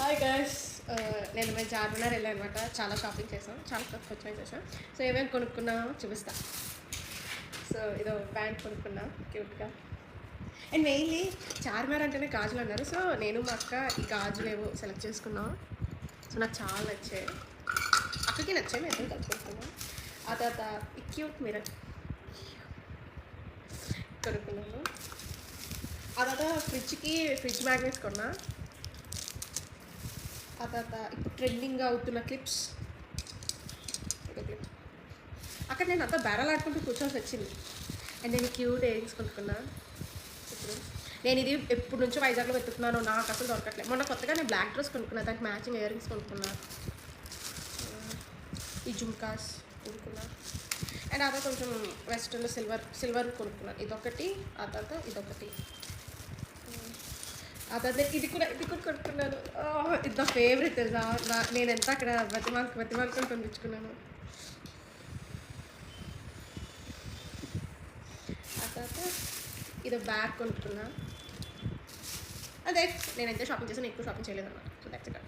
Hi guys. మేము చార్మినార్ వెళ్ళాను అనమాట. చాలా షాపింగ్ చేసాం, చాలా తక్కువ చేసాం. సో ఏమేమి కొనుక్కున్నామో చూపిస్తా. సో ఇదో ప్యాంట్ కొనుక్కున్నా క్యూట్గా. అండ్ మెయిన్లీ చార్మినార్ అంటేనే గాజులు అన్నారు. సో నేను మా అక్క ఈ గాజులు ఏవో సెలెక్ట్ చేసుకున్నాం. సో నాకు చాలా నచ్చాయి, అక్కకి నచ్చాయి, మేము ఎప్పుడు కలుసుకుంటున్నాం. ఆ తర్వాత ఈ క్యూట్ మిర్రర్ కొనుక్కున్నాము. ఆ తర్వాత ఫ్రిడ్జ్ మ్యాగ్నెట్స్ కొన్నా. ఆ తర్వాత ఇప్పుడు ట్రెండింగ్గా అవుతున్న క్లిప్స్, క్లిప్ అక్కడ నేను అంతా బేరాలాడుకుంటూ కూర్చోవాల్సి వచ్చింది. అండ్ నేను క్యూట్ ఇయరింగ్స్ కొనుక్కున్నా. ఇప్పుడు నేను ఇది ఎప్పటి నుంచో వైజాగ్లో వెతుకున్నాను, నాకు అసలు దొరకట్లేదు. మొన్న కొత్తగా నేను బ్లాక్ డ్రెస్ కొనుక్కున్నా, దానికి మ్యాచింగ్ ఇయరింగ్స్ కొనుక్కున్నా. ఈ జుమ్కాస్ కొనుక్కున్నా. అండ్ అదే కొంచెం వెస్ట్రన్లో సిల్వర్ కొనుక్కున్నాను. ఇదొకటి, ఆ తర్వాత ఇదొకటి, ఆ తర్వాత ఇది కూడా కొనుక్కున్నాను. ఇది నా ఫేవరెట్ తెలుసా. నేను ఎంత అక్కడ బతిమాలుకొని కొనిపించుకున్నాను. ఆ తర్వాత ఇది బ్యాగ్ కొనుక్కున్నా. అదే నేను ఎంత షాపింగ్ చేసాను, ఎక్కువ షాపింగ్ చేయలేదు అన్నమాట. So that's it.